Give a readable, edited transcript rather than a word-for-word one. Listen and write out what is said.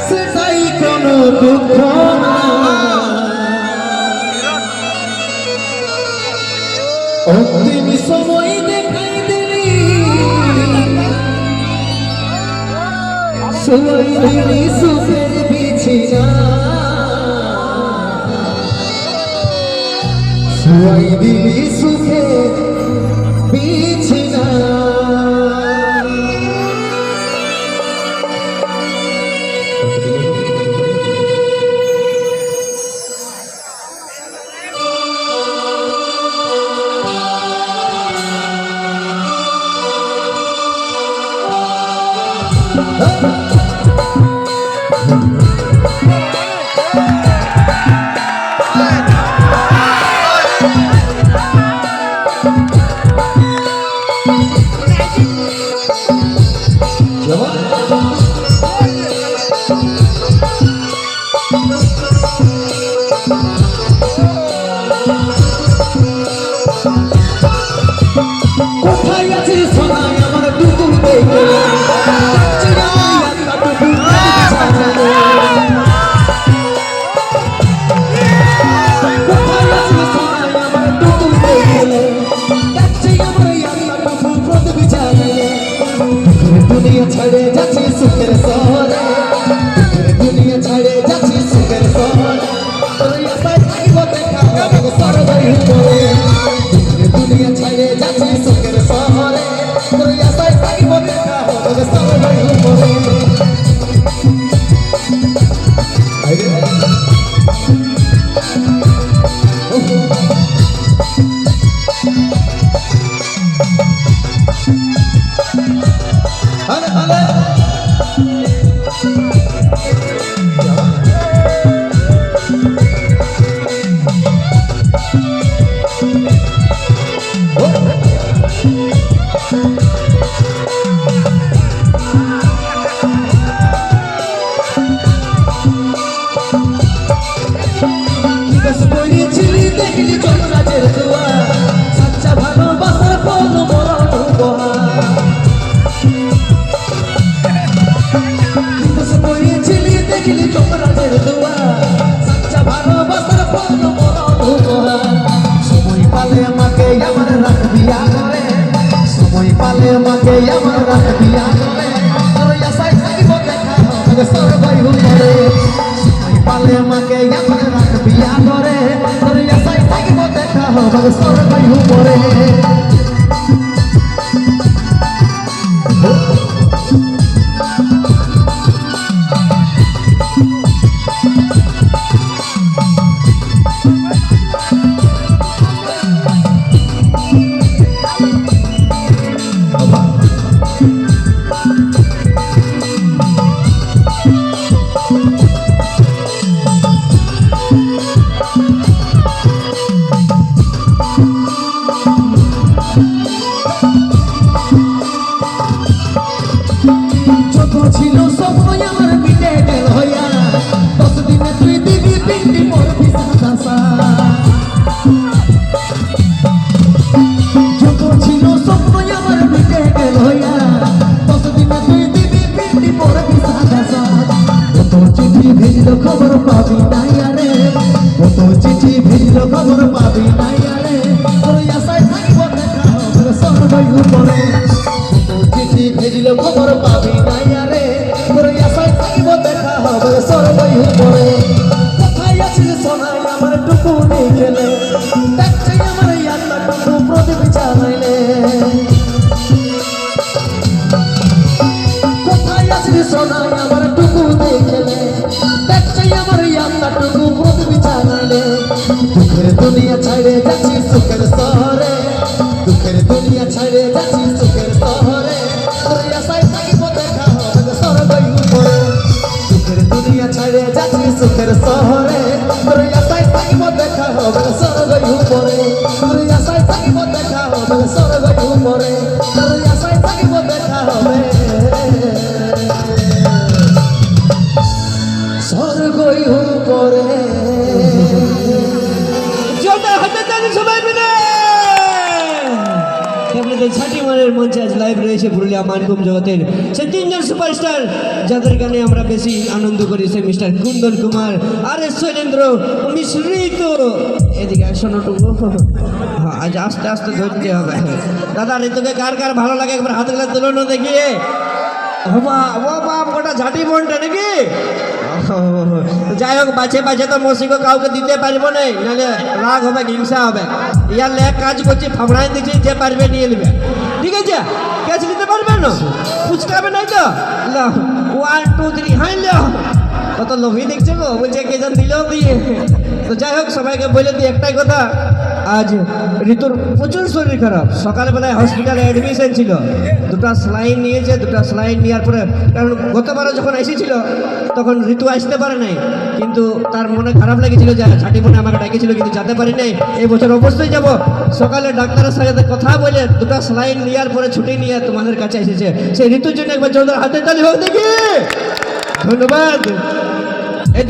সেটাই কোনো দুঃখ না। অন্তিম সময় দেখাই দিলি, শুয়াই দিলি সুখের বিছিনা, শুয়াই দিলি সুখের বিছিনা। কোথায় আছে সোনাই আমার টুকু দেখে, দুনিয়া ছাড়ে যাচ্ছি সুখের শহরে, দুনিয়া ছাড়ে যাচ্ছি সুখের শহরে, তোর আশায় থাকব দেখা হবে সরবাই উপরে। দুনিয়া ছাড়ে যাচ্ছি সুখের শহরে, তোর আশায় থাকব দেখা হবে সরবাই উপরে। দেখলি চন্দ্রাজের দুয়া, সাচ্চা ভালোবাসার ফল মরণ উপহার। দেখলি চন্দ্রাজের দুয়া, সাচ্চা ভালোবাসার ফল মরণ উপহার। সময় পালে আমাকে আমার রাখবি আগলে, সময় পালে আমাকে আমার রাখবি আগলে, তোর আশায় থাকব দেখা হবে সরবাই উপরে। সময় পালে আমাকে আমার রাখবি আগলে, তোর আশায় থাকব দেখা হবে সরবাই উপরে। ছিল স্বপ্ন আমার মিটে গেল হইয়া, 10 দিনে তুই দিবি পিন্ডি মোর বিছানা। যত ছিল স্বপ্ন আমার মিটে গেল হইয়া, 10 দিনে তুই দিবি পিন্ডি মোর বিছানা। কত চিঠি ভেজলো খবর পাবি নাই আরে, কত চিঠি ভেজলো খবর পাবি নাই আরে, তোর আশায় থাকব দেখা হবে সরবাই উপরে। কত চিঠি ভেজলো খবর পাবি নাই আরে, তোর আশায় থাকব দেখা হবে সরবাই উপরে। কোথায় আছিস সোনাই আমার টুকু দেখলে, দেখছে আমার আল্লাহ টুকু প্রদীপ জ্বালাইলে। কোথায় আছিস সোনাই আমার টুকু দেখলে, দেখছে আমার আল্লাহ টুকু প্রদীপ জ্বালাইলে। দুঃখের দুনিয়া ছাড়ে যাচ্ছি সুখের শহরে, দুঃখের দুনিয়া ছাড়ে যাচ্ছি সুখের শহরে, তোর আশায় থাকব দেখা হবে সরবাই উপরে। দুঃখের দুনিয়া ছাড়ে যাচ্ছি সুখের শহরে, তোর আশায় থাকব দেখা হবে সরবাই উপরে। তোর আশায় থাকব দেখা হবে সরবাই উপরে, তোর আশায় থাকব দেখা হবে সরবাই উপরে। জোরদার হাতে তালি সবাই মিলে। ছাটি মানের মঞ্চে আজ লাইভ রয়েছে পুরুলিয়া মানকুম জগতের সেই তিনজন সুপারস্টার যাদের গানে আমরা বেশি আনন্দ করি, সে মিস্টার কুন্দন কুমার, আর এস শৈলেন্দ্র, মিশ্রিত। এদিকে শোনোটুকু, হ্যাঁ আজ আস্তে আস্তে ধরতে হবে। দাদা ঋতুকে কার কার ভালো লাগে একবার হাত গেলে তুলো না দেখিয়ে। ও বাপ গোটা ঝাঁটি মনটা নাকি? যাই হোক, বাছে বাছে তো মসিকে কাউকে দিতে পারবো না, নাহলে রাগ হবে, হিংসা হবে। ইয়ার লেখ কাজ করছি, ফামড়াই দিচ্ছি, যে পারবে নিয়ে নেবে। ঠিক আছে, ক্যাচ নিতে পারবে না, ফুচকাবে নাই তো? 1 2 3 হাই লো। কত লোভী দেখছে গো, বলছে কে যেন দিলেও দিয়ে। তো যাই হোক, সবাইকে বলে দিই একটাই কথা, আজ ঋতুর প্রচুর শরীর খারাপ। সকালবেলায় হসপিটালে অ্যাডমিশন ছিল, 2টা স্লাইন নিয়েছে। 2টা স্লাইন নেওয়ার পরে, কারণ গতবারও যখন এসেছিল তখন ঋতু আসতে পারে নাই, কিন্তু তার মনে খারাপ লেগেছিল যে ছাটি মনে আমাকে ডাকেছিল, কিন্তু যেতে পারি নাই। এই বছর অবশ্যই যাব। সকালে ডাক্তারের সাথে কথা বলে 2টা স্লাইন নেওয়ার পরে ছুটি নিয়ে তোমাদের কাছে এসেছে। সেই ঋতুর জন্য একবার জোরদার হাতে তালি হোক দেখি। ধন্যবাদ।